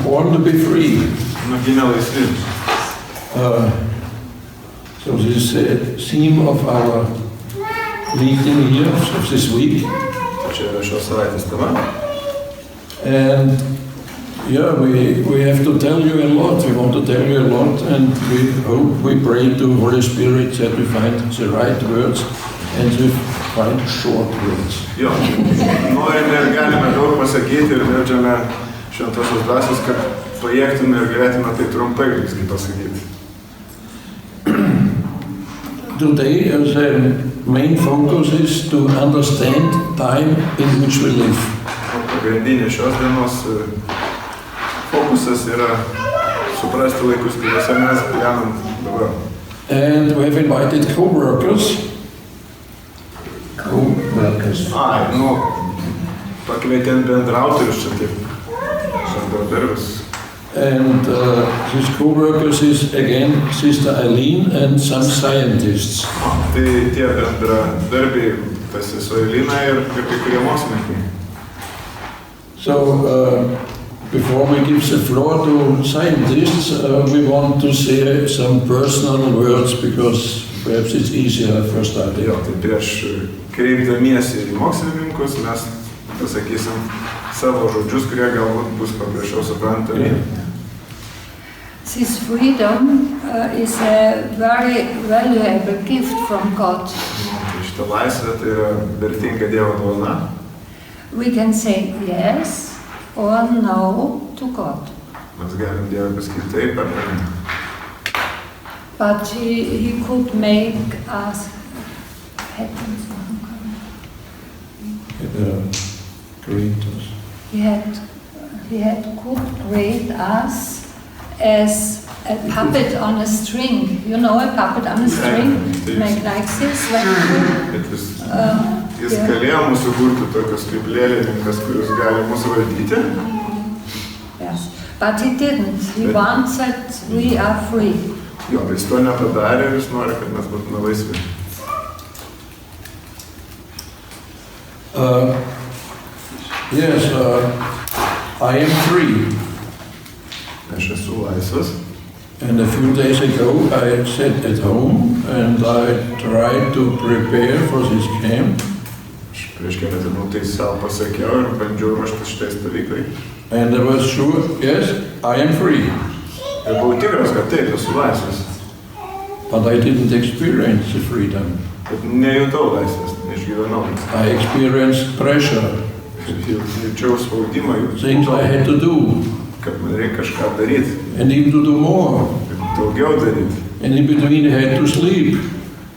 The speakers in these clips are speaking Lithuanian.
born to be free. Gimė laisvi. So this is the theme of our meeting here, of this week. Čia yra šios savaitės tema. And we have to tell you a lot. We want to tell you a lot, and we pray to Holy Spirit that we find the right words and we find short words. Jo, norime ir galime daug pasakyti ir meldžiame Šventosios Dvasios, kad pajėgtume ir galėtume tai trumpai visgi pasakyti. Today, the main focus is to understand time in which we live. Pagrindinė šios dienos fokusas yra suprasti laikus, kuriuose mes gyvenam dabar. And we have invited co-workers. Pakvietėm bendrautorius čia taip, bendradarbius. And these co-workers is again Sister Eileen and some scientists. Tai tie bendradarbiai, tas sesuo Eilina ir kai kurie mokslininkai. So before we give the floor to scientists, we want to say some personal words because perhaps it's easier for starting. Jo, tai prieš kreipdamiesi į mokslininkus mes pasakysim savo žodžius, kurie galbūt bus paprasčiau suprantami. This freedom is a very valuable gift from God. Šita laisvė tai yra vertinga Dievo dovana. We can say yes or no to God. Mes galim Dievui pasakyti taip ar ne. But he could make us He could create us as a puppet on a string. You know a puppet on a string? Make like this. Jis galėjo mūsų kurti tokius kaip lėlininkas, kuris gali mūsų valdyti. Yes, but he didn't. He wants that we are free. Jo, jis to nepadarė ir jis nori, kad mes būtume laisvi. Yes, I am free. Aš esu laisvas. And a few days ago I sat at home and I tried to prepare for this camp. Prieš keletą dienų tai savo pasakiau ir bandžiau ruoštis šitai stovyklai. And I was sure, yes, I am free. Ir buvau tikras, kad taip, esu laisvas. But I didn't experience the freedom. Bet nejutau laisvės, neišgyvenau. I experienced pressure. Jaučiau spaudimą. Things I had to do. Kad man reikia kažką daryti. And even to do more. Ir daugiau daryti. And in between I had to sleep.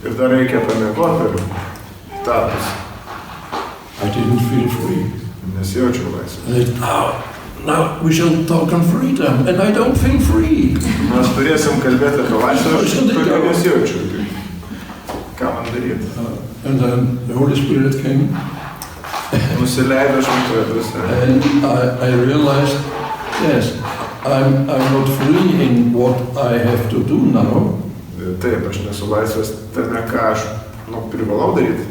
Ir dar reikia pamiegoti ir tarpus. I didn't feel free. Nesijaučiau laisvas. I said, now we shall talk on freedom, and I don't feel free. Mes turėsim kalbėti apie laisvę, aš tokio nesijaučiu. Ką man daryti? And then the Holy Spirit came. Nusileido Šventoji Dvasia. And I realized, yes, I'm not free in what I have to do now. Taip, aš nesu laisvas tame, ką aš privalau daryti.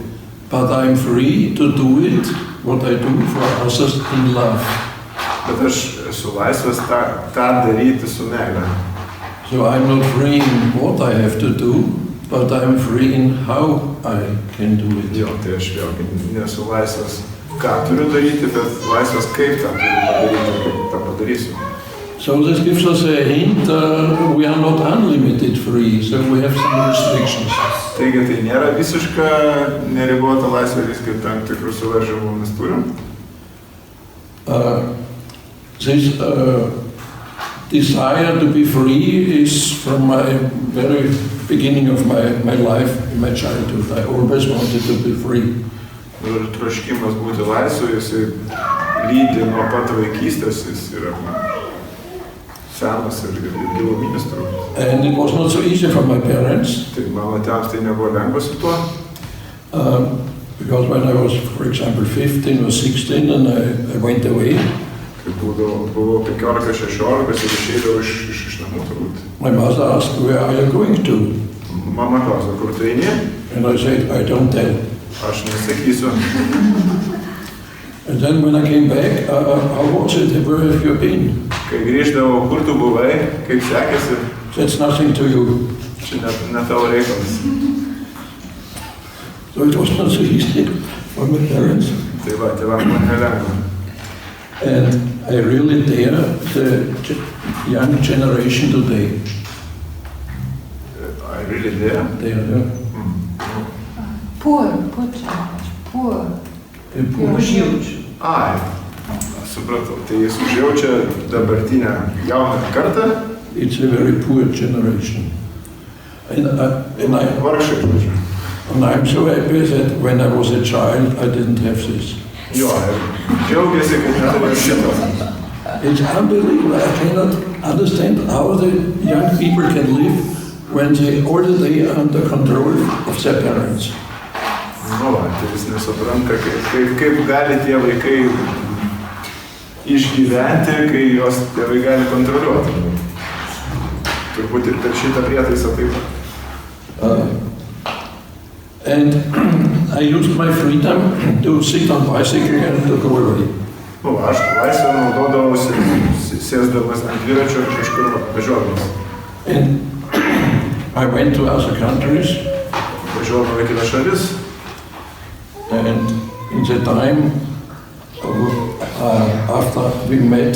But I'm free to do it, what I do for others in love. Bet aš esu laisvas tą daryti su meile. So I'm not free in what I have to do, but I'm free in how I can do it. Jo, tai aš vėlgi nesu laisvas, ką turiu daryti, bet laisvas kaip tą turiu padaryti, kaip tą padarysiu. So this gives us a hint, we are not unlimited free, so we have some restrictions. Taigi tai nėra visiška neribota laisvė, viskai tam tikrų suvaržymų mes turim. This desire to be free is from my very beginning of my life, in my childhood. I always wanted to be free. Ir troškimas būti laisvu, jisai lydi nuo pat vaikystės, jis yra senas ir giluminis turbūt. And it was not so easy for my parents. Tai mano tėvams tai nebuvo lengva su tuo. Because when I was, for example, 15 or 16 and I went away, Kai buvau 15-16 ir išeidavau iš namų turbūt. my mother asked, where are you going to? Mama klausė, kur tu eini? And I said, I don't tell. Aš nesakysiu. And then when I came back, how was it? Where have you been? Kai grįždavau, kur tu buvai, kaip sekėsi, That's nothing to you. čia ne tavo reikalas. So it was not so easy for my parents. Tai va, tėvam buvo nelengva. And I really dare the young generation today. I really dare. Poor child, poor. Huge. Ai, supratau. Tai jis užjaučia dabartinę jauną kartą. It's a very poor generation. And Vargšai, žodžiu. and I'm so happy that when I was a child, I didn't have this. Jo, ir džiaugiasi, kad neturėjo šito. It's unbelievable. I cannot understand how the young people can live when they all the day are under control of their parents. Nu, va, tai jis nesupranta, kaip gali tie vaikai išgyventi, kai jos tėvai gali kontroliuoti. Turbūt ir per šitą prietaisą taip. And I used my freedom to sit on bicycle and to go away. Nu, aš laisvę naudodavausi, sėsdamas ant dviračio ir kažkur važiuodamas. And I went to other countries. Važiuodavau į kitas šalis. And in the time after we met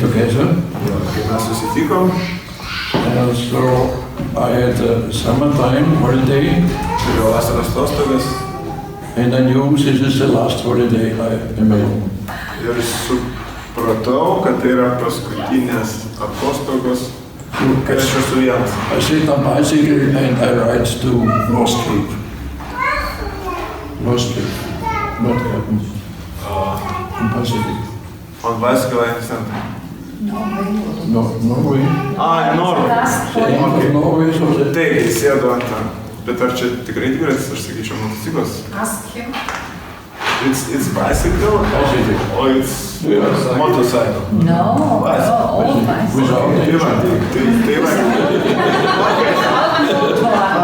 together. Kai mes susitikom, And so I had a summertime holiday. turėjau vasaros atostogas And I knew this is the last holiday I am alone. ir supratau, kad tai yra paskutinės atostogos, kai aš esu vienas. I sit on bicycle and I ride to North Cape. North Cape. What happened? On bicycle. On bicycle I understand. Norway. Ai, Norvai. The end of Norway, so that Taip, jis sėdo ant ten. Bet ar čia tikrai dviratis, aš sakyčiau, motociklas? Ask him. It's bicycle or it's Yeah. motorcycle? No, Bicycle. all bicycle. without Tai nature. va, tai va.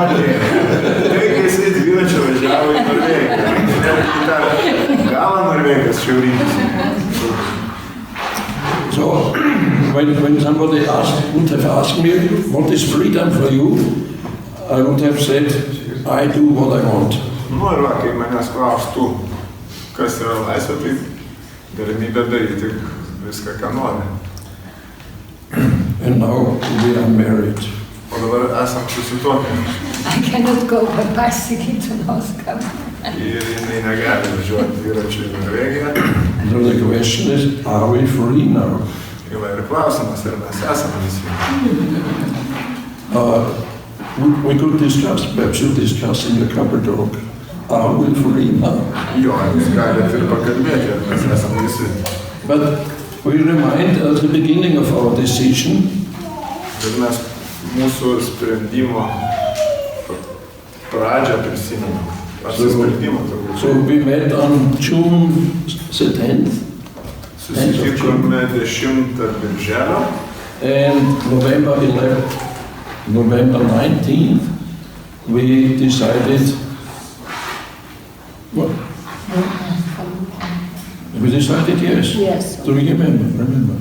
Okay. Tai kai jisai dviračio važiavo į Norvegiją. Į tą galą Norvegijos šiaurinis. So when somebody would have asked me, what is freedom for you? I would have said, I do what I want. Nu ir va, kai manęs klaustų, kas yra laisvė, tai galimybė daryti viską, ką nori. And now we are married. O dabar esam susituokę. I cannot go by bicycle to North Cape. Ir jinai negali važiuoti dviračiu į Norvegiją. So the question is, are we free now? Ir klausimas, ar mes esame visi. We could discuss, perhaps you discuss in the cupboard talk, are we free now? Jo, jūs galite ir pakalbėti, ar mes esame visi. But we remind at the beginning of our decision, Ir mes mūsų sprendimo pradžią prisimenam. Apsisprendimą turbūt. so we met on June the 10th, Susitikome 10 birželio. and November 19th, we decided, what? We decided yes. Yes, Do you remember? I remember.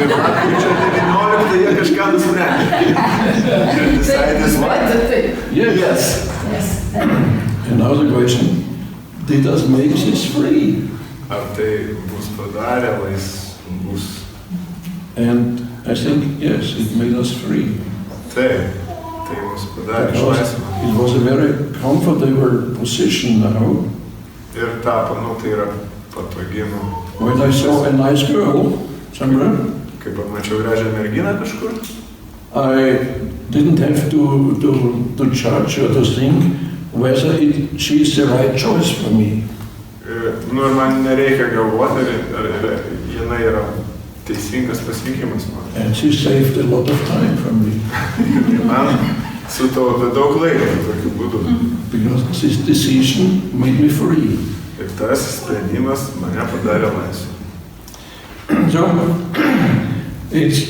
Ir lapkričio 19 jie kažką nusprendė. Ir decided what? Yes. Yes. And now the question, did us make this free? Ar tai bus padarę laisvus? And I think, yes, it made us free. Taip, tai mus padarė Because išlaisvą. it was a very comfortable position now. Ir tapo, nu tai yra patogi, nu. When I saw a nice girl somewhere, Kai pamačiau gražią merginą kažkur, I didn't have to judge or to think whether she is the right choice for me. nu ir man nereikia galvoti, ar jinai yra teisingas pasirinkimas man. And she saved a lot of time for me. Man sutaupė daug laiko tokiu būdu. Because this decision made me free. Ir tas sprendimas mane padarė laisvą. So, it's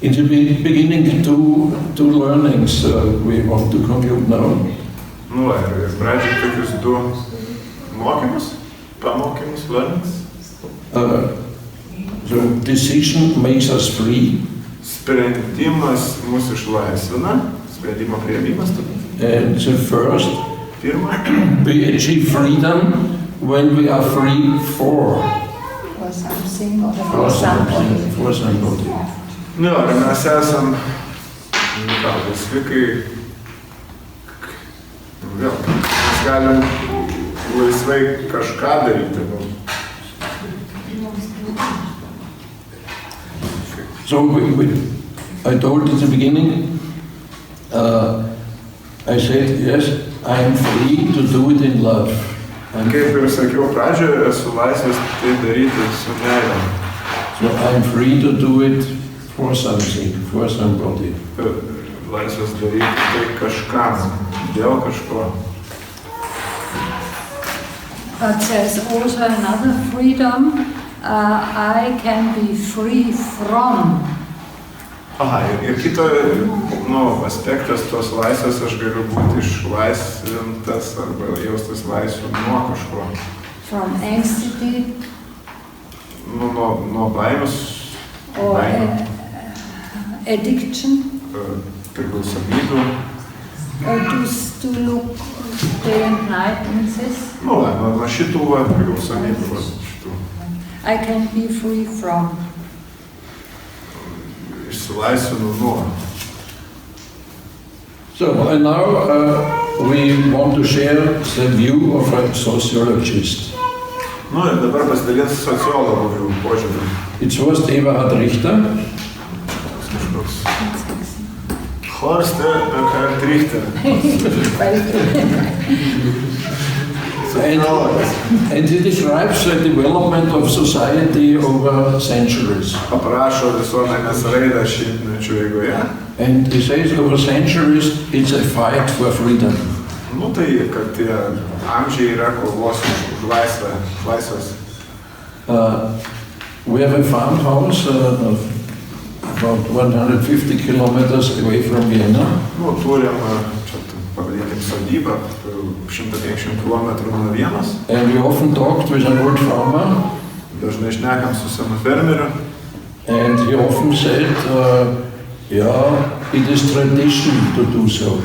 in the beginning two learnings we want to conclude now. Nu, ir pradžiai tokius 2 mokymus, pamokymus, learnings. The decision makes us free. Sprendimas mus išlaisvina, sprendimo priėmimas. And the first, we achieve freedom when we are free for something or for somebody. Nu, ir mes esam laisvi, kai vėl, mes galim laisvai kažką daryti. So I told at the beginning, I said, yes, I am free to do it in love. Kaip ir sakiau pradžioje, esu laisvas tai daryti su meile. So I am free to do it for something, for somebody. Laisvas daryti tai kažkam, dėl kažko. But there's also another freedom. I can be free from. Aha, ir kito aspektas tos laisvės, aš galiu būti išlaisvintas arba jaustis laisvu nuo kažko. From anxiety. Nuo baimės. Or addiction. Priklausomybių. Or to look day and night and this. Nuo šitų priklausomybių. I can be free from. Išsilaisvinu nuo. So, and now we want to share the view of a sociologist. Nu, ir dabar pasidalins sociologų požiūrį. It's Horst Eberhard Richter. Horst Eberhard Richter. And he describes the development of society over centuries. Aprašo visuomenės raidą šimtmečių eigoje. And he says over centuries it's a fight for freedom. Nu tai, kad tie amžiai yra kovos už laisvės. We have a farmhouse about 150 kilometers away from Vienna. Nu, turim, pavadinkim, sodybą 150 kilometrų nuo Vienos. And we often talked with an old farmer. Dažnai šnekam su senu fermeriu. And he often said, it is tradition to do so.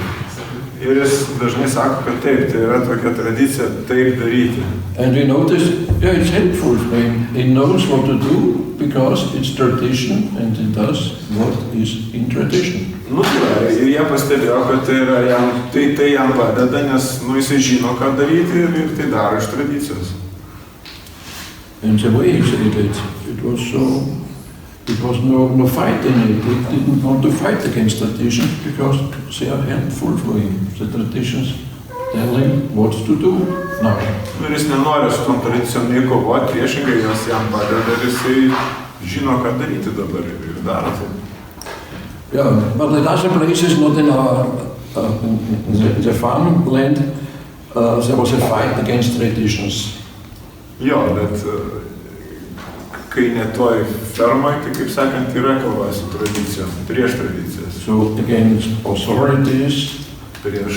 Ir jis dažnai sako, kad taip, tai yra tokia tradicija taip daryti. And we noticed, it's helpful for him. He knows what to do because it's tradition and he does what is in tradition. Nu, ir jie pastebėjo, kad tai jam padeda, nes jisai žino, ką daryti ir tai daro iš tradicijos. And the way he said it was no fight in it. He didn't want to fight against traditions because they are helpful for him. The traditions tell him what to do now. Ir jis nenori su tom tradicijom nei kovoti, priešingai jos jam padeda ir jisai žino, ką daryti dabar ir daro tai. Yeah, but in other places, not in the farmland, there was a fight against traditions. Jo, bet kai ne toj fermoj, tai kaip sakant, yra kova su tradicijom, prieš tradicijas. So against authorities. Prieš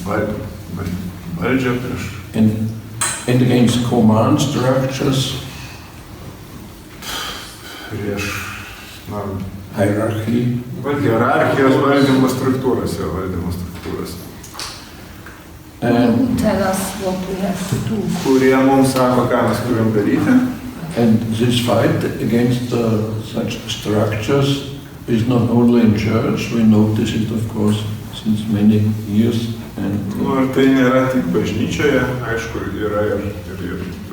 valdžią, prieš. And against command structures. Prieš, hierarchy. Hierarchijos valdymo struktūros. Tell us what we have to do. Kurie mums sako, ką mes turim daryti. And this fight against such structures is not only in church, we notice it of course since many years. Nu, ir tai nėra tik bažnyčioje, aišku, yra ir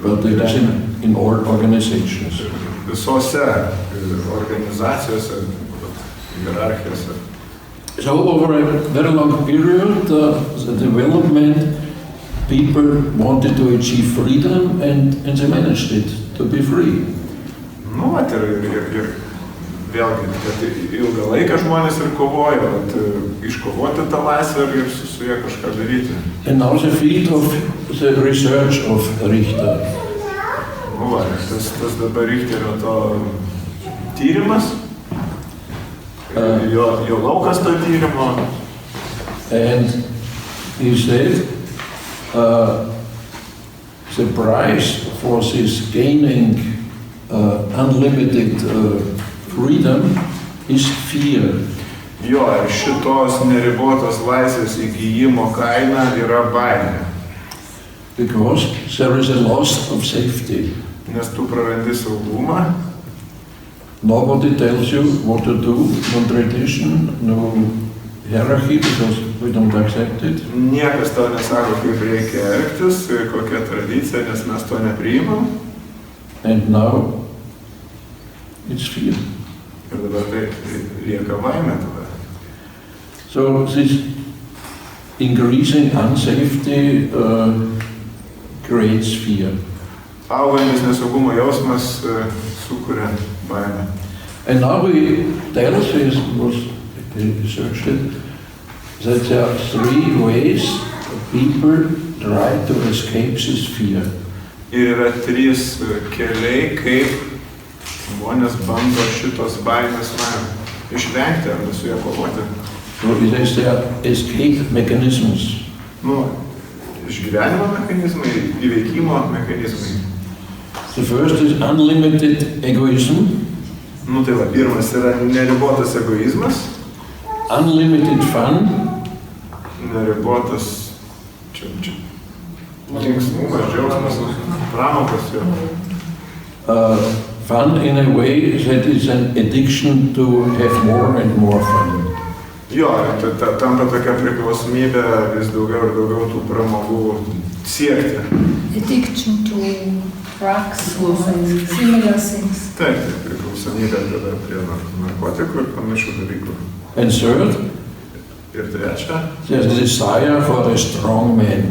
but it is in all organizations. Visose organizacijose, hierarchijose. So over a very long period, the development, people wanted to achieve freedom and they managed it, to be free. Nu, ir vėlgi, kad ilgą laiką žmonės ir kovojo, iškovoti tą laisvę ir su ją kažką daryti. And now the field of the research of Richter. Nu, tas dabar Richterio to tyrimas, jo laukas to tyrimo. And he said, the price for this gaining unlimited freedom is fear. Jo, ir šitos neribotos laisvės įgyjimo kaina yra baimė. Because there is a loss of safety. Nes tu prarandi saugumą. Nobody tells you what to do, no tradition, no hierarchy, because we don't accept it. Niekas tau nesako, kaip reikia elgtis, kokia tradicija, nes mes to nepriimam. And now it's fear. Ir dabar tai lieka baimė tada. So this increasing unsafety creates fear. Augantis nesaugumo jausmas sukuria baimę. And now we tell us, was researched it, that there are three ways people try to escape this fear. Ir yra trys keliai, kaip žmonės bando šitos baimės išvengti arba su ją kovoti. So it is their escape mechanisms. Išgyvenimo mechanizmai, įveikimo mechanizmai. The first is unlimited egoism. Tai va, pirmas yra neribotas egoizmas. Unlimited fun. Neribotas linksmumas, džiaugsmas, pramogos jo. Fun in a way that is an addiction to have more and more fun. Jo, tampa tokia priklausomybė vis daugiau ir daugiau tų pramogų siekti. Addiction to drugs and similar things. Taip, priklausomybė tada prie narkotikų ir panašių dalykų. And third, ir trečia, there's a desire for a strong man.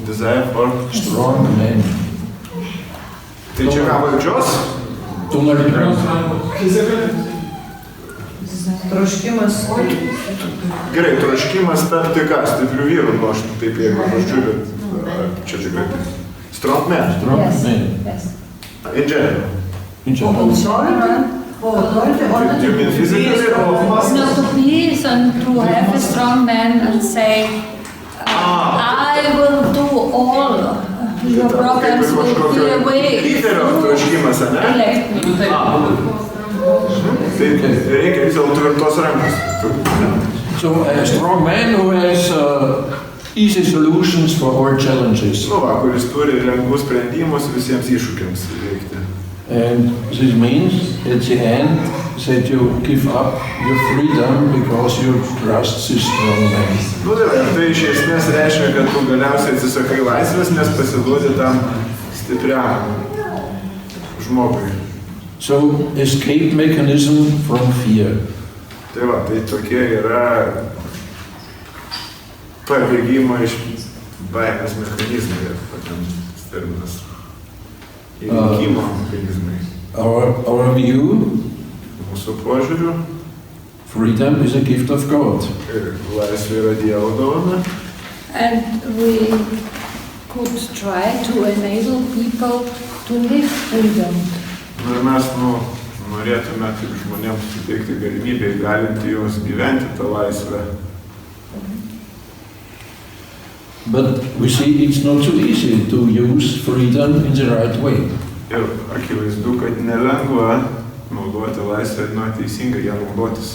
Desire for strong man. Tai čia ką valdžios? Troškimas. Gerai, troškimas tapti ką? Stiprių vyrų, aš taip jeigu žodžiu, bet čia tikrai. Strong man. Strong man. Yes. In general. In general. You mean physically or? No, to be and to have a strong man and say, I will do all your problems will be away. Lyderio troškimas, ane? Elect me. Tai reikia vis dėlto tvirtos rankos. So a strong man who has easy solutions for all challenges. Kuris turi lengvus sprendimus visiems iššūkiams veikti. And this means at the end that you give up your freedom because you trust this strong man. Tai iš esmės reiškia, kad tu galiausiai atsisakai laisvės, nes pasiduodi tam stipriam žmogui. So, escape mechanism from fear. Tai va, tai tokie yra pabėgimo iš baimės mechanizmai, tokiams terminas. Įveikimo mechanizmai. Our view, mūsų požiūriu, freedom is a gift of God. Laisvė yra Dievo dovana. And we could try to enable people to live freedom. Ir mes norėtume tik žmonėms suteikti galimybę įgalinti juos gyventi tą laisvę. But we see it's not so easy to use freedom in the right way. Ir akivaizdu, kad nelengva naudoti laisvę, teisingai ją naudotis.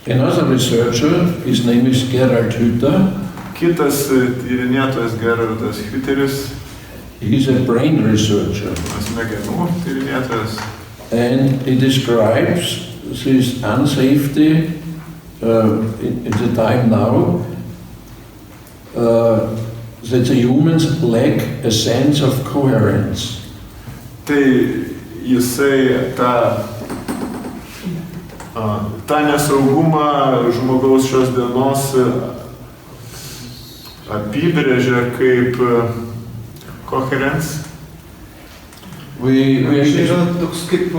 Another researcher, his name is Gerhard Hütter. Kitas tyrinėtojas Gerhardas Hütteris. He's a brain researcher. Smegenų tyrinėtojas. And he describes this unsafety in the time now that the humans lack a sense of coherence. Tai jisai tą nesaugumą žmogaus šios dienos apibrėžia kaip coherence. We toks kaip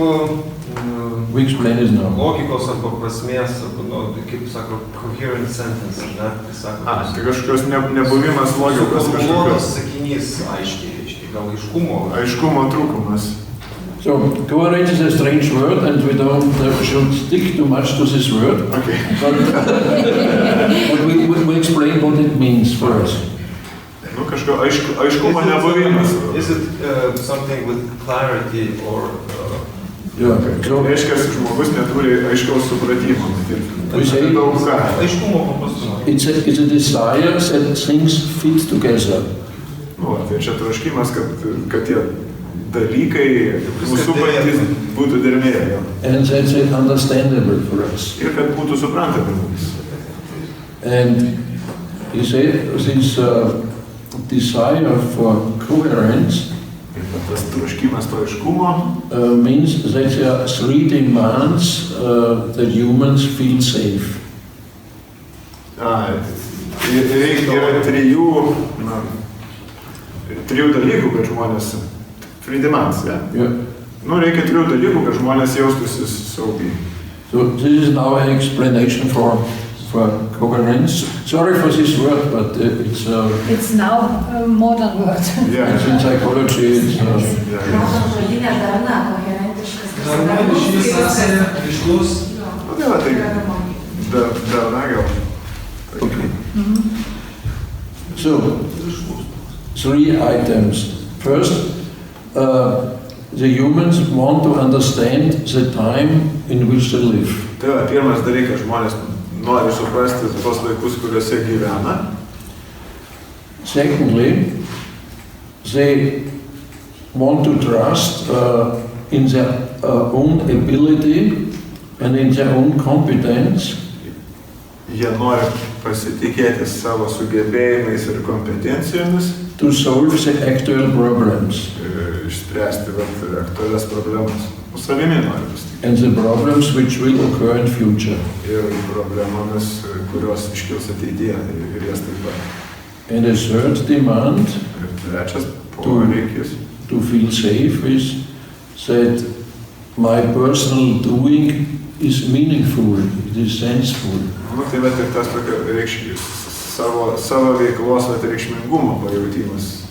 explain it now. Logikos arba prasmės, kaip sako, coherent sentence, ne? Tai kažkokios nebuvimas logikos, kažkokios sakinys aiškiai, gal aiškumo. Aiškumo trūkumas. So, coherence is a strange word, and we don't should stick too much to this word. Okay. But we explain what it means for us. Nu, kažko aiškumo nebuvimas. Is it something with clarity or... Yeah. So, Reiškia, žmogus neturi aiškaus supratimo. we say Daug ką. Aiškumo paprastumo. it's a desire that things fit together. Nu, tai čia troškimas, kad tie dalykai mūsų supantis būtų dermėje. And that's understandable for us. Ir kad būtų suprantami mums. And he said this desire for coherence Ir tas troškimas to aiškumo means that there are three demands that humans feel safe. Yra trijų dalykų, kad žmonės three demands, yeah. Yeah. Nu, reikia trijų dalykų, kad žmonės jaustųsi saugiai. So this is now an explanation for coherence. Sorry for this word, but it's now a modern word. Yeah. it's in psychology. It's, Darna, ryšys, sąsaja, ryškus. Nu, tai va, tai darna gal. okay. So three items. First, the humans want to understand the time in which they live. Tai va, pirmas dalykas, žmonės nori suprasti tos laikus, kuriuose gyvena. Secondly, they want to trust in their own ability and in their own competence Jie nori pasitikėti savo sugebėjimais ir kompetencijomis, to solve the actual problems. Išspręsti aktualias problemas. Savimi nori pasitikėti. And the problems which will occur in future. Ir problemomis, kurios iškils ateityje, ir jas taip pat. And the third demand Ir trečias poreikis, to feel safe is that my personal doing is meaningful, it is senseful. nu, tai vat ir tas tokio savo veiklos reikšmingumo pajautimas.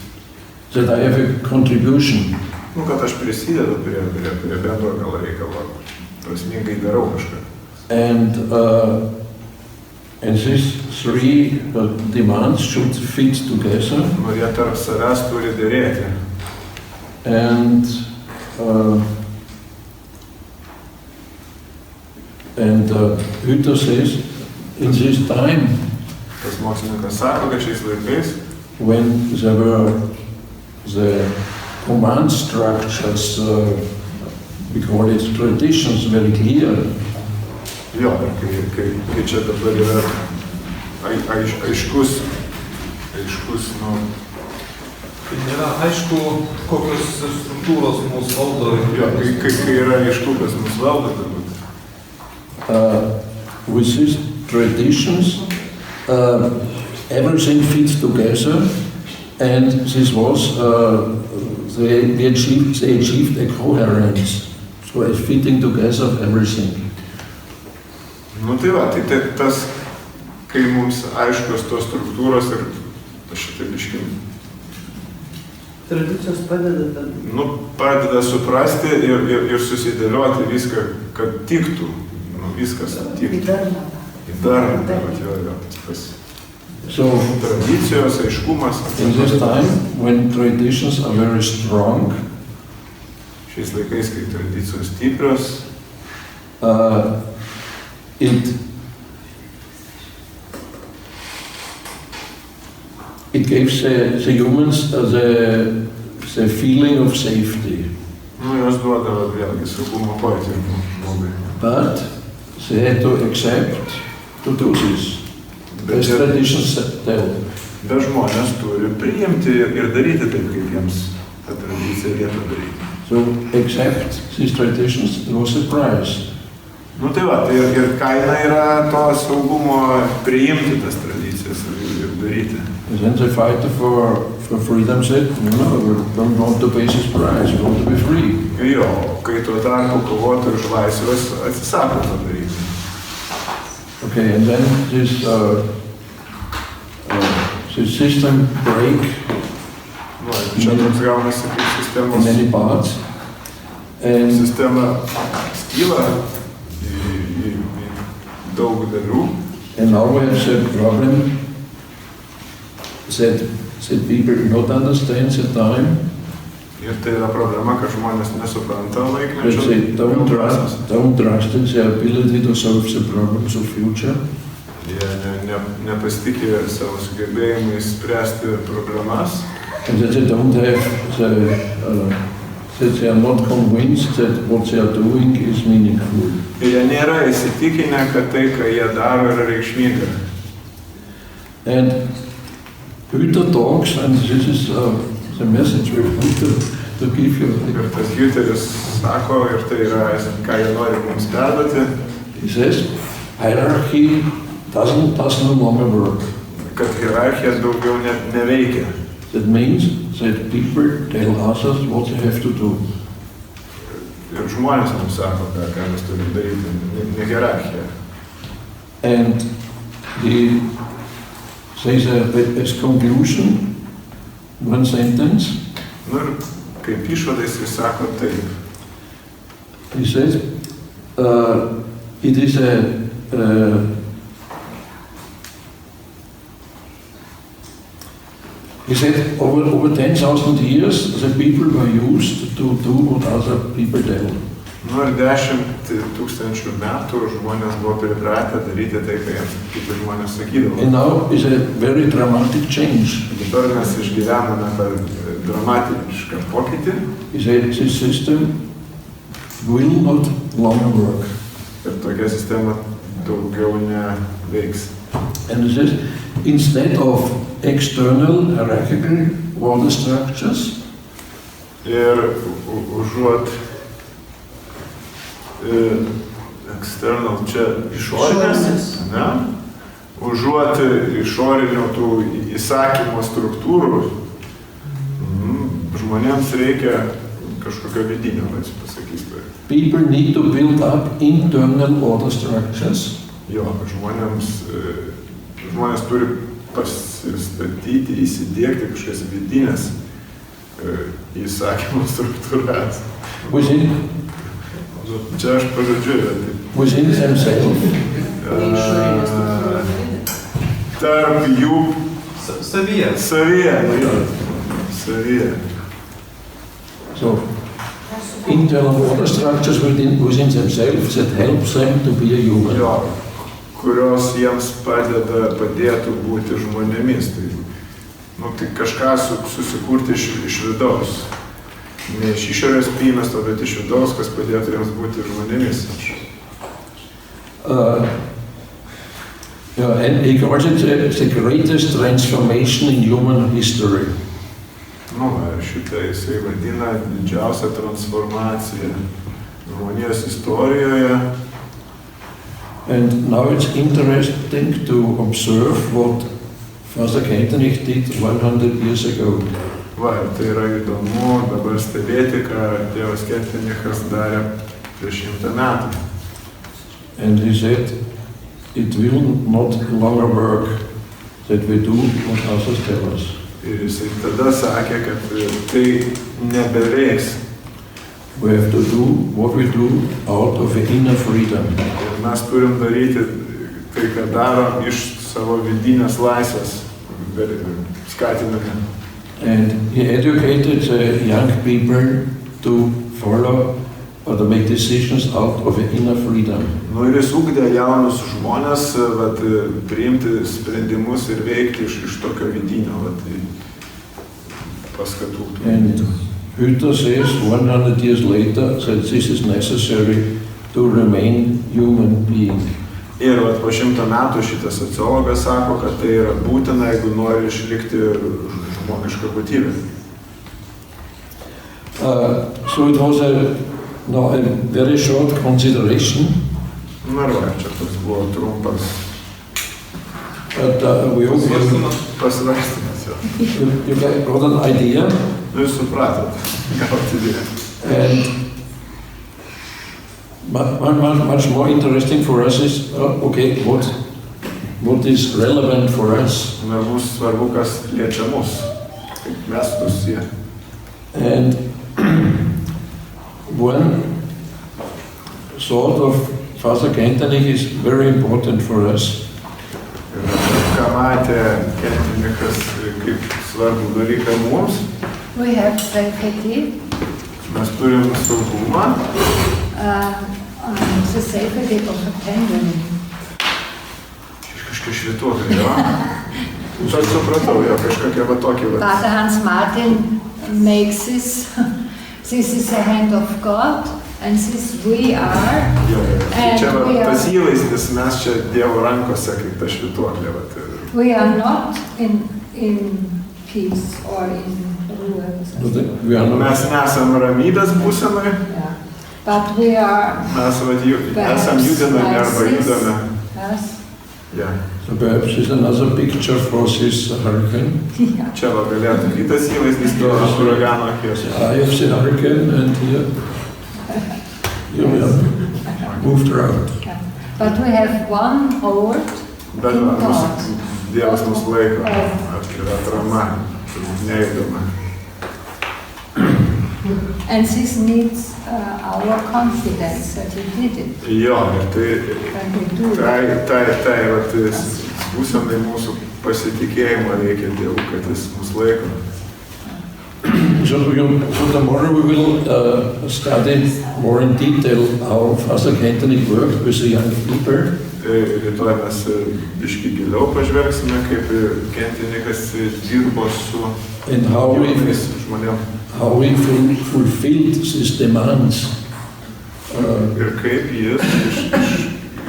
That I have a contribution. Nu, kad aš prisidedu prie bendro gal reikalo, prasmingai darau kažką. And these three demands should fit together. Nu, jie tarp savęs turi dėrėti. And Hütter says, in this time, Tas mokslininkas sako, kad šiais laikais, when there were the command structures, we call it traditions, very clear. jo, kai čia dabar yra aiškus, nu, Tai nėra aišku, kokios struktūros mūsų valdo. jo, kai yra aišku, kas mus valdo, turbūt. With these traditions, everything fits together, and this was, they achieved a coherence, so a fitting together of everything. Nu tai va, tai tas, kai mums aiškios tos struktūros ir šitą biškim, Tradicijos padeda nu, padeda suprasti ir susidėlioti viską, kad tiktų, nu, viskas tiktų. Į darną, tai va, jo, tas So, tradicijos, aiškumas. in this time, when traditions are very strong, Šiais laikais, kai tradicijos stiprios, it gives the humans the feeling of safety. nu, jos duoda vėlgi saugumo pojūtį žmogui. But they had to accept to do this. As traditions tell. Bet žmonės turi priimti ir daryti taip, kaip jiems ta tradicija liepia daryti. So accept these traditions, there was a price. Nu tai va, tai ir kaina yra to saugumo priimti tas tradicijas ir daryti. And then the fighter for freedom said, no, we don't want to pay this price, we want to be free. Jo, kai tuo tarpu kovotojai už laisvės atsisako to daryti. Okay, and then this system break Nu, čia toks gaunasi kaip in sistemos many parts. Sistema skyla į daug dalių. And now we have the problem that people not understand the time. Ir tai yra problema, kad žmonės nesupranta laikmečio. But they don't trust in their ability to solve the problems of future. Jie nepasitikė savo sugebėjimais spręsti problemas. And that they don't have that they are not convinced that what they are doing is meaningful. Ir jie nėra įsitikinę, kad tai, ką jie daro, yra reikšminga. And Hüter talks, and this is the message we want to give you. Ir tas Hüteris sako, ir tai yra, ką jie nori mums perduoti. He says, hierarchy does no longer work. Kad hierarchija daugiau neveikia. That means that people tell others what they have to do. Ir žmonės mums sako, ką mes turime daryti, ne hierarchija. And he says as conclusion, one sentence. Nu ir kaip išvadais jis sako taip. He says, it is he said, over 10,000 years, the people were used to do what other people tell. Nu ir 10,000 metų žmonės buvo pripratę daryti tai, ką jiems kiti žmonės sakydavo. And now is a very dramatic change. Dabar mes išgyvename tą dramatišką pokytį. He said, this system will not longer work. Ir tokia sistema daugiau neveiks. And he says, instead of external hierarchical order structures, ir užuot external čia išorinės, ne? Užuot išorinių tų įsakymo struktūrų, žmonėms reikia kažkokio vidinio, aš pasakysiu. people need to build up internal order structures. Jo, žmonės turi pasistatyti, įsidiegti kažkokias vidinės įsakymo struktūras. Čia aš pažodžiu. Within themselves. Tarp jų savyje. So, internal order structures within themselves that helps them to be a human. Jo, kurios jiems padėtų būti žmonėmis. Tai kažką susikurti iš vidaus. Ne iš išorės primesto, bet iš vidaus, kas padėtų jiems būti žmonėmis. And he calls it the greatest transformation in human history. Šitą jisai vadina didžiausią transformaciją žmonijos istorijoje. And now it's interesting to observe what Father Kentenicho did 100 years ago. Tai yra įdomu dabar stebėti, ką tėvas Kentenichas darė prieš 100 metų. And he said, it will not longer work that we do what others tell us. Ir jisai tada sakė, kad tai nebeveiks. We have to do what we do out of inner freedom. Ir mes turim daryti tai, ką darom iš savo vidinės laisvės, skatinami. And he educated young people to follow or to make decisions out of inner freedom. Ir jis ugdė jaunus žmonės priimti sprendimus ir veikti iš tokio vidinio paskatų. And Hüter says 100 years later that this is necessary to remain human being. Ir po 100 metų šitas sociologas sako, kad tai yra būtina, jeigu nori išlikti žmogišką būtybę. So it was a very short consideration. Čia toks buvo trumpas pasvarstymas. You got an idea? Jūs supratot, gauti idėją. And much more interesting for us is, what is relevant for us. Mums svarbu, kas liečia mus, kaip mes susiję. And one thought of Father Kentenicho is very important for us. Ką matė Kentenichas kaip svarbų dalyką mums, We have safety, mes turim saugumą, the safety of attending. Kažkaip švytuoklė, jo. Aš supratau, jo, kažkokia va tokia va. Father Hans Martin makes this. This is the hand of God, and this we are. Jo. And Čia va we tas are, įvaizdis, mes čia Dievo rankose, kaip ta švytuoklė. Va. we are not in peace or in We are not, Mes nesam ramybės būsenai, yeah. But we are, mes va, esam judinami arba judame. yes. Ja. so perhaps it's another picture for this hurricane. Yeah. Čia va galėtų kitas įvaizdis to uragano akies. I have the hurricane and here we are moved around. Yeah. But we have one hold Bet in va, God. Dievas mus laiko, atrama, neįdoma. And this needs our confidence that He did it. Jo, ir When we do it. tai būsenai mūsų pasitikėjimo reikia Dievu, kad Jis mus laiko. So tomorrow we will study more in detail how Father Kentenicho worked with the young people. Rytoj mes biškį giliau pažvelgsime, kaip Kentenichas dirbo su And how jaunais žmonėm. he fulfilled these demands. Ir kaip jis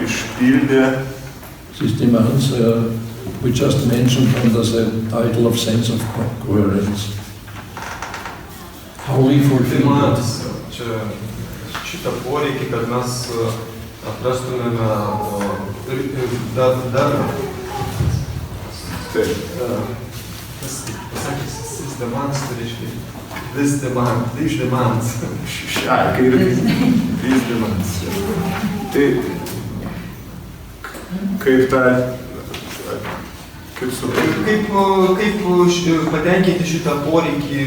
išpildė These demands we just mentioned under the title of sense of coherence. How we Tai fulfilled man it. čia šitą poreikį, kad mes atrastumėme dar taip. pasakys, this demands, tai reiškia, this demands. Kai ir trys demands. Tai kaip ta, kaip Kaip patenkinti šitą poreikį,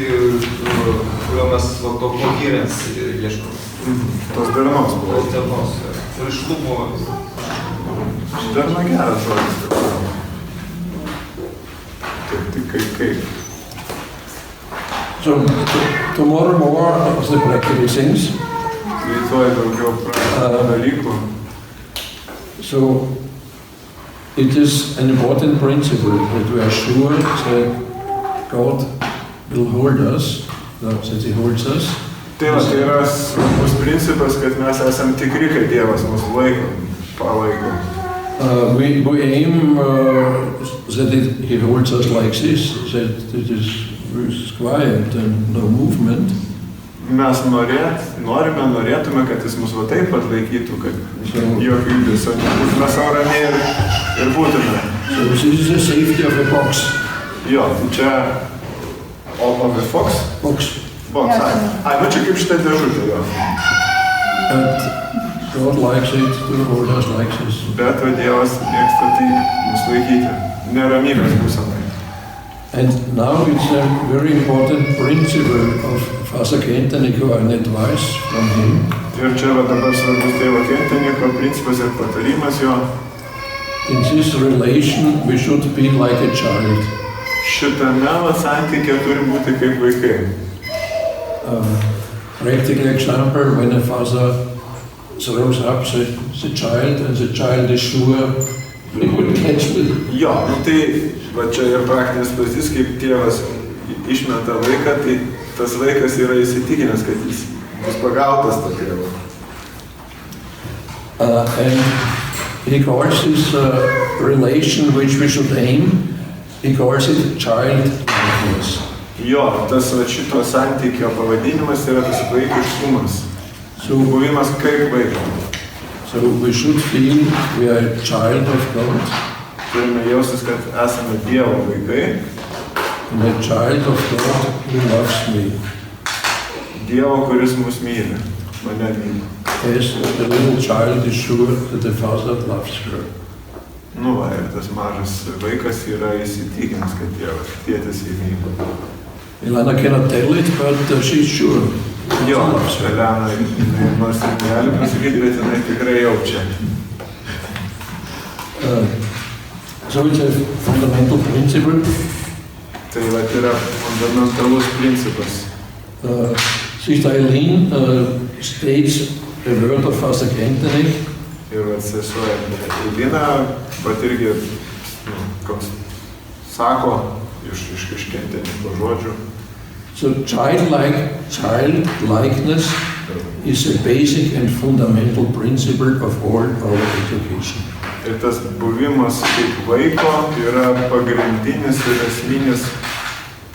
kurio mes to coherence ieškome. tos darnos buvo. Tos dienos. Rišlumo. Darna geras žodis. Tai kaip. So tomorrow more of the practical things. Rytoj daugiau dalykų. So it is an important principle that we are sure that God will hold us, that He holds us. Tai yra svarbus principas, kad mes esam tikri, kad Dievas mus palaiko. We aim that He holds us like this, that it is quiet and no movement. Mes norėtume, kad Jis mus va taip pat laikytų, kad jokio judesio nebūtume savo ramiai ir būtume. So this is the safety of a box. Jo, tai čia of a fox? Box. Box, nu čia kaip šitą dėžutę, jo. But God likes it to hold us like this. Bet va Dievas mėgsta tai mus laikyti, neramybės būsenai. And now it's a very important principle of Father Kentenicho and advice from him. Ir čia va dabar svarbus tėvo Kentenicho principas ir patarimas jo. In this relation we should be like a child. Šitame va santykė turi būti kaip vaikai. Practical example, when a father throws up the child and the child is sure he will catch me. Jo, nu tai va čia ir praktinis pavyzdys, kaip tėvas išmeta vaiką, tai tas vaikas yra įsitikinęs, kad jis bus pagautas to tėvo. And he calls this relation which we should aim, he calls it childlikeness. Jo, tas va šito santykio pavadinimas yra tas vaikiškumas. Buvimas kaip vaikas. So we should feel we are a child of God. Turime jaustis, kad esame Dievo vaikai. And a child of God who loves me. Dievo, kuris mus myli, mane myli. Yes, the little child is sure that the father loves her. Nu va, ir tas mažas vaikas yra įsitikinęs, kad Dievas, tėtis jį myli. Ilana cannot tell it, but she's sure. Jo, Elena, nors ir negali pasakyti, bet jinai tikrai jaučia. So it's a fundamental principle. Tai vat yra fundamentalus principas. Sister Eileen states a word of Father Kentenicho. Ir vat sesuo Eilina pat irgi sako iš Kentenicho žodžių. So childlikeness is a basic and fundamental principle of all our education. Ir tas buvimas kaip vaiko yra pagrindinis ir esminis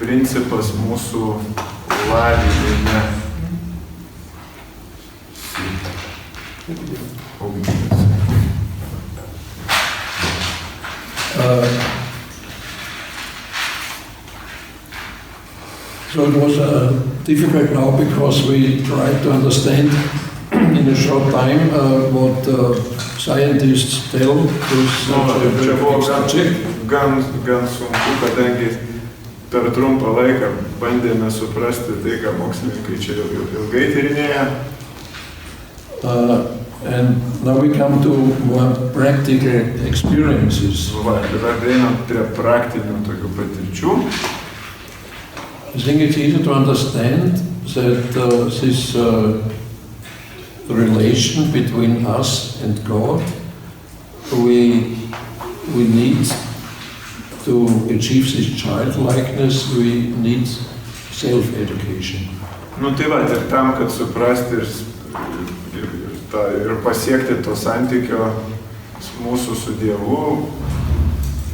principas mūsų lavinime. So it was difficult now because we tried to understand in a short time what scientists tell us. Čia buvo gan sunku, kadangi per trumpą laiką bandėme suprasti tai, ką mokslininkai čia ilgai tyrinėja. And now we come to more practical experiences. Dabar prieinam prie praktinių tokių patirčių. I think it's easy to understand that this relation between us and God, we need to achieve this childlikeness, we need self-education. Tai va, ir tam, kad suprasti ir pasiekti to santykio mūsų su Dievu,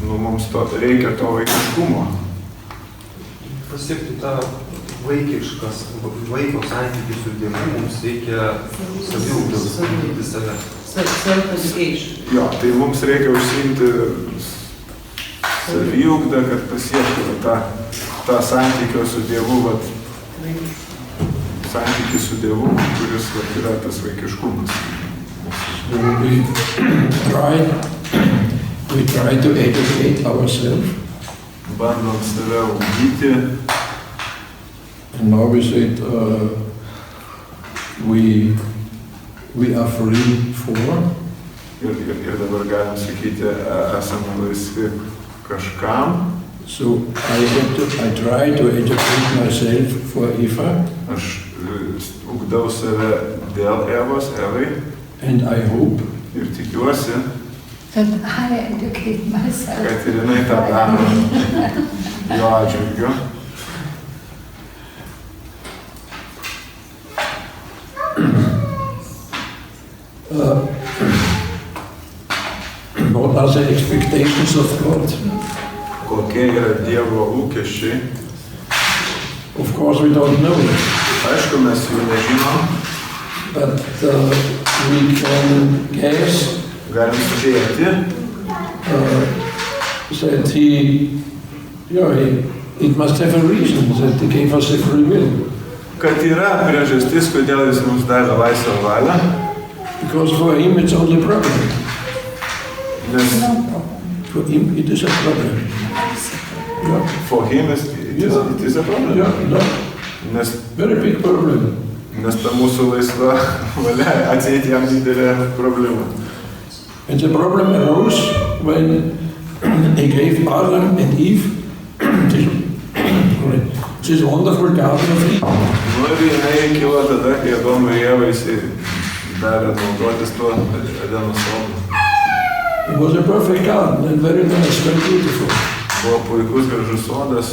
mums reikia to vaikiškumo. Pasiekti tą vaiko santykį su Dievu, mums reikia saviugdos, ugdyti save. Self-education. Jo, tai mums reikia užsiimti saviugdą, kad pasiektume tą santykio su Dievu, santykį su Dievu, kuris yra tas vaikiškumas. We try to educate ourselves. Bandom save ugdyti. And now we said we are free for. Ir dabar galim sakyti, esame laisvi kažkam. So I try to educate myself for Eva. Aš ugdau save dėl Evai. And I hope ir tikiuosi, that I educate myself. Kad ir jinai tą daro jo atžvilgiu. What are the expectations of God? Kokie yra Dievo lūkesčiai? Of course we don't know. Aišku, mes jų nežinom. But we can guess. Galim spėti. That it must have a reason that he gave us a free will. Kad yra priežastis, kodėl jis mums davė laisvą valią. Because for him it's only a problem. Nes for him it is a problem. Yeah. For him it is a problem. Yeah, no. Nes very big problem. Nes ta mūsų laisva valia atseit jam didelė problema. And the problem arose when he gave Adam and Eve this wonderful garden of Eden. Ir jinai kilo tada, kai Adomui ir Ievai davė naudotis tuo Edeno sodu. It was a perfect garden and very nice, very beautiful. Buvo puikus gražus sodas.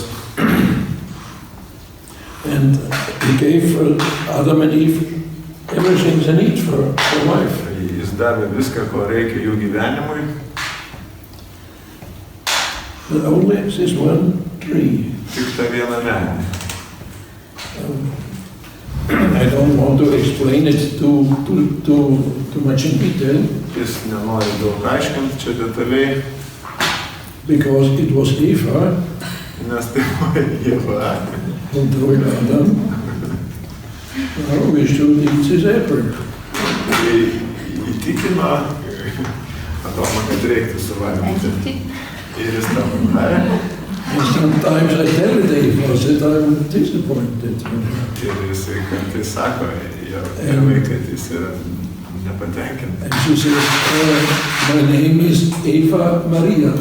And he gave Adam and Eve everything they need for life. Jis davė viską, ko reikia jų gyvenimui. But only this one tree. Tik ta viena medė. I don't want to explain it too much in detail. Jis nenori daug aiškinti čia detaliai. Because it was Eva. Nes tai buvo Ieva. Who told Adam, "No, we should eat this apple." Tai įtikino Adomą, kad reiktų suvalgyti. Ir jis tą padarė. And sometimes I tell the Eva that I'm disappointed. Ir jisai kartais sako, jo vaikai, kad jis yra nepatenkintas. And she says, my name is Eva Maria.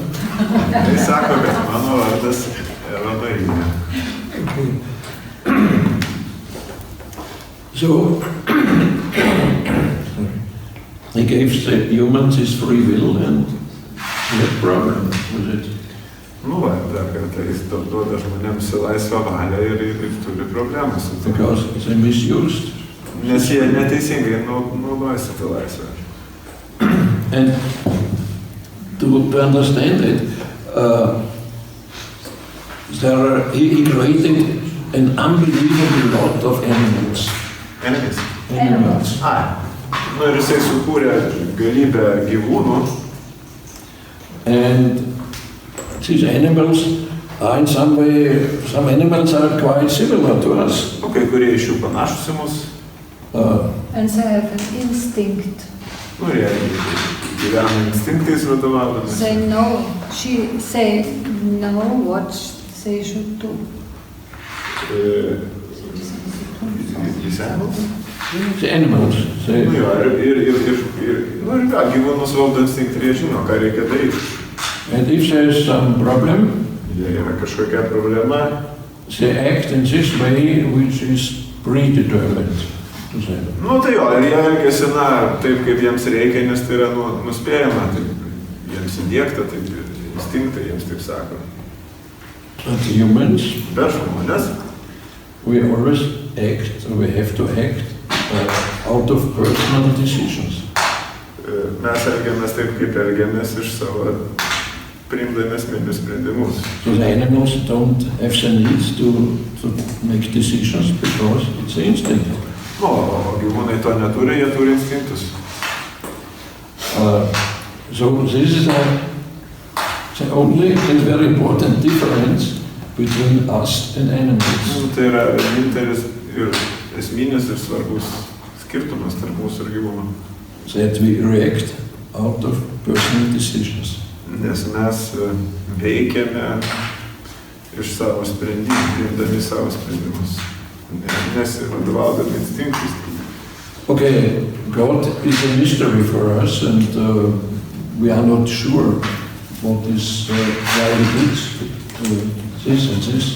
Tai sako, kad mano vardas Eva Marija. Okay. So, he gave the humans his free will and he had a problem with it. Nu, va, dar kartą jis duoda žmonėms laisvą valią ir turi problemą su tai. Because they misused. Nes jie neteisingai naudojasi tą laisvę. And to understand it, he created an unbelievable lot of animals. Animals. Nu ir jisai sukūrė galybę gyvūnų. And these animals are in some way, some animals are quite similar to us. Kai kurie iš jų panašus į mus. And they have an instinct. Nu, jie gyvena instinktais vadovaudomis. They know what they should do. The animals. Nu jo, ir ką, gyvūnus valdo instinktai, jie žino, ką reikia daryti. And if there is some problem, jei yra kažkokia problema, they act in this way which is predetermined. Nu tai jo, ir jie elgiasi, taip kaip jiems reikia, nes tai yra nuspėjama, taip jiems įdiegta, taip instinktai jiems taip sako. But humans, bet žmonės, we always act, we have to act out of personal decisions. Mes elgiamės taip, kaip elgiamės iš savo priimdami asmeninius sprendimus. So the animals don't have the need to make decisions because it's the instinct. O gyvūnai to neturi, jie turi instinktus. So this is the only and very important difference between us and animals. Tai yra vienintelis ir esminis ir svarbus skirtumas tarp mūsų ir gyvūnų. That we react out of personal decisions. Nes mes veikiame iš savo sprendimų, priimdami savo sprendimus. Nes vadovaudami instinktais. Okay, God is a mystery for us and we are not sure what is why he did this and this.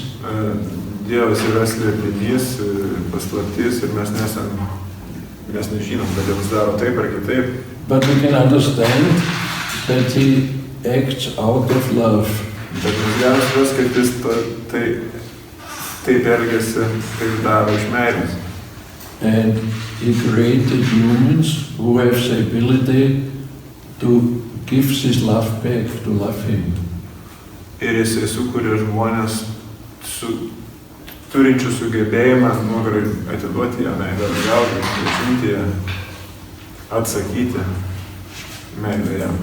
Dievas yra slėpinys, paslaptis ir mes nežinom, kad Dievas daro taip ar kitaip. But we can understand that he acts out of love. Bet mes galime suprasti, kad jis taip elgiasi, taip daro iš meilės. And he created humans who have the ability to give this love back, to love him. Ir jisai sukūrė žmonės turinčių sugebėjimą atiduoti ją meilę atgal, išimti ją, atsakyti meilę jam.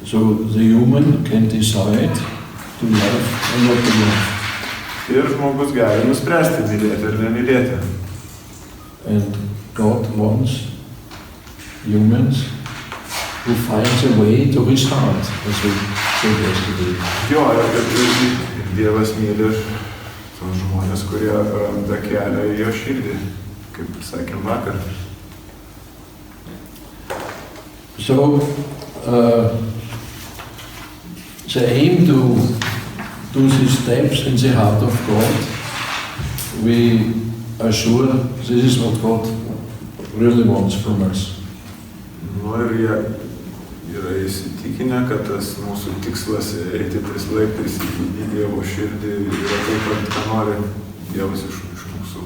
So the human can decide to love or not to love. Ir žmogus gali nuspręsti, mylėti ar nemylėti. And God wants humans who finds a way to his heart, as we said yesterday. Jo, ir Dievas myli tos žmonės, kurie randa kelią į jo širdį, kaip sakėm vakar. So, the aim to do these steps in the heart of God, we are sure this is what God really wants from us. Nu ir jie yra įsitikinę, kad tas mūsų tikslas eiti tais laiptais į Dievo širdį yra taip, ką nori Dievas iš mūsų.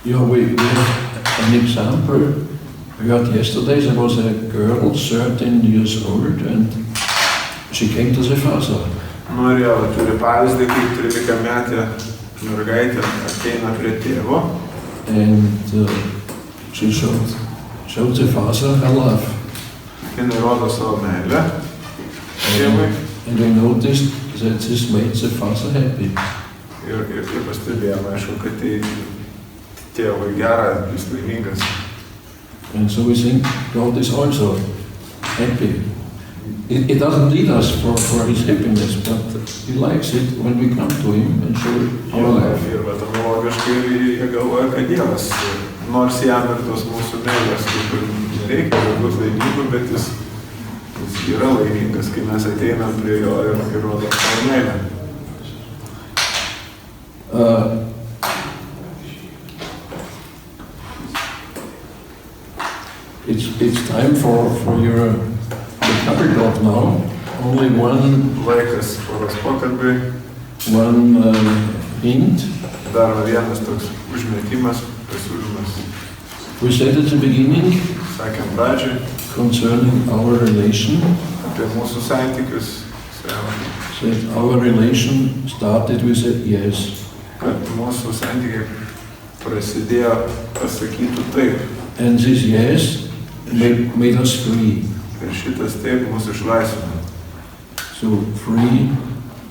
We have an example. We heard yesterday there was a girl, 13 years old, and she came to the father. Nu ir jau turi pavyzdį, kaip 13-metė mergaitė ateina prie tėvo. And she showed the father her love. Jinai rodo savo meilę tėvui. And we noticed that this made the father happy. Ir pastebėjome, aišku, kad tai tėvui gera, jis laimingas. And so we think God is also happy. It doesn't need us for his happiness, but he likes it when we come to him and show our life. Ir analogiškai jie galvoja, kad Dievas, nors jam ir tos mūsų meilės kaip ir nereikia galbūt laimingų, bet jis yra laimingas, kai mes ateinam prie jo ir rodom savo meilę. It's time for your couple talk now. Only one Laikas poros pokalbiui. One hint. Dar vienas toks užmetimas, pasiūlymas. We said at the beginning Sakėm pradžiai concerning our relation. apie mūsų santykius. Said our relation started with a yes. Kad mūsų santykiai prasidėjo pasakytų taip. And this yes made us free. Ir šitas taip mus išlaisvino. So free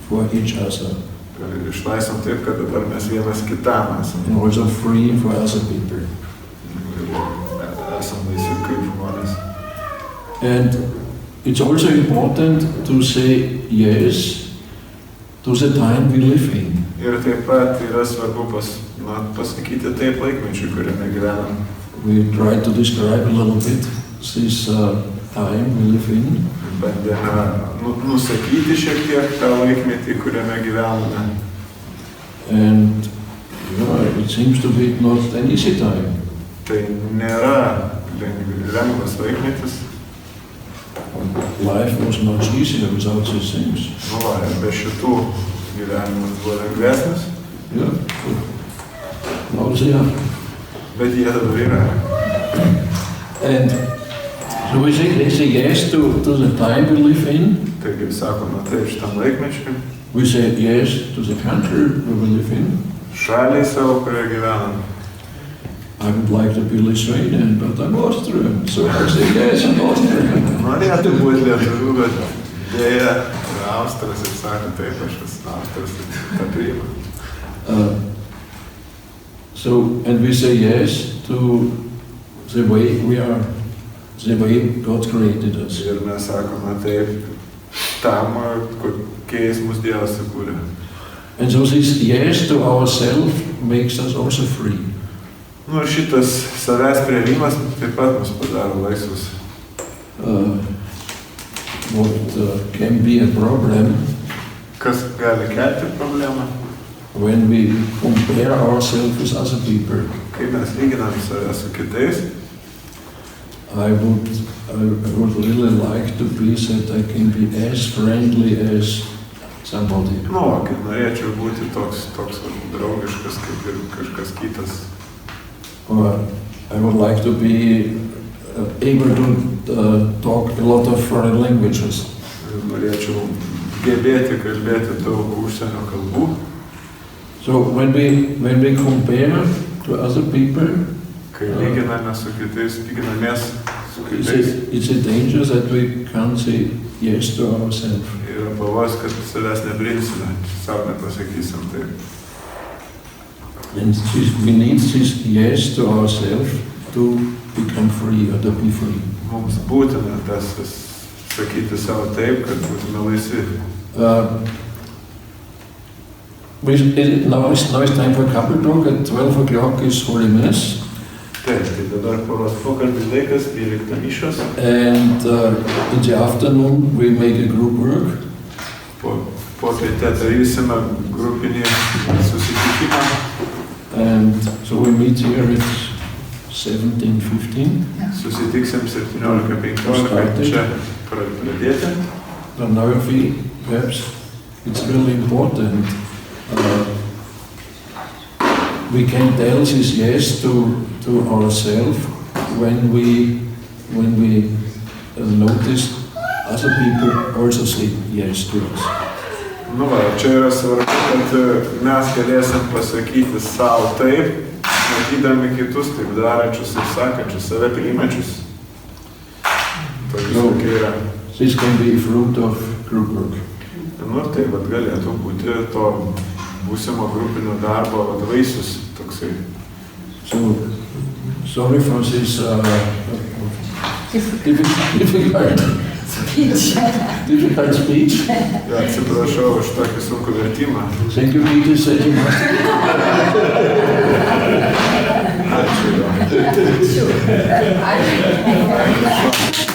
for each other. Ir išlaisvom taip, kad dabar mes vienas kitam esam. And also free for other people. Esam laisvi kaip žmonės. And it's also important to say yes to the time we live in. Ir taip pat yra svarbu pasakyti taip laikmečiui, kuriame gyvenam. We try to describe a little bit this time we live in. Bandėme nusakyti šiek tiek tą laikmetį, kuriame gyvename. And it seems to be not an easy time. Tai nėra lengvas laikmetis. Life was much easier without these things. Be šitų gyvenimas buvo lengvesnis. Yeah. Now they are. Bet jie dabar yra. And so we say yes to the time we live in. Taigi sakome taip šitam laikmečiui. We say yes to the country we live in. Šaliai savo, kurioje gyvenam. I would like to be Lithuanian, but I'm Austrian, so I say yes, I'm Austrian. Norėtų būti lietuvių, bet dėja Austras ir sako taip, aš esu Austras ir tą priima. So, and we say yes to the way we are, the way God created us. Ir mes sakome taip tam, kokiais mus Dievas sukūrė. And so this yes to ourselves makes us also free. Nu, šitas savęs priėmimas taip pat mus padaro laisvus. What can be a problem? Kas gali kelti problemą? When we compare ourselves with other people. Kai mes lyginam save su kitais. I would really like to be that I can be as friendly as somebody. Nu, kai norėčiau būti toks draugiškas kaip ir kažkas kitas. Or I would like to be able to talk a lot of foreign languages. Norėčiau gebėti kalbėti daug užsienio kalbų. So when we compare to other people, kai lyginame su kitais, lyginamės su kitais, it's a danger that we can't say yes to ourselves. Yra pavojus, kad savęs nepriimsime, savo nepasakysim taip. And we need this yes to ourselves to become free or to be free. Mums būtina tas sakyti savo taip, kad būtume laisvi. Now it's time for couple talk. At 12 o'clock is Holy Mass. Taip, tai dabar poros pokalbis laikas, 12 mišios. And in the afternoon we make a group work. Popietę darysime grupinį susitikimą. And so we meet here at 17:15. Susitiksim 17:15 čia pradėti. And now perhaps it's really important. We can tell this yes to ourselves when we notice other people also say yes to us. Nu va, čia yra svarbu, kad mes galėsim pasakyti savo taip, matydami kitus taip darančius ir sakančius, save priimančius. Tokia yra. This can be a fruit of group work. Nu tai vat galėtų būti to būsimo grupinio darbo vaisius toksai. So Sorry for this difficult speech. Atsiprašau už tokį sunkų vertimą. Thank you, Peter, said you must. Ačiū. Ačiū.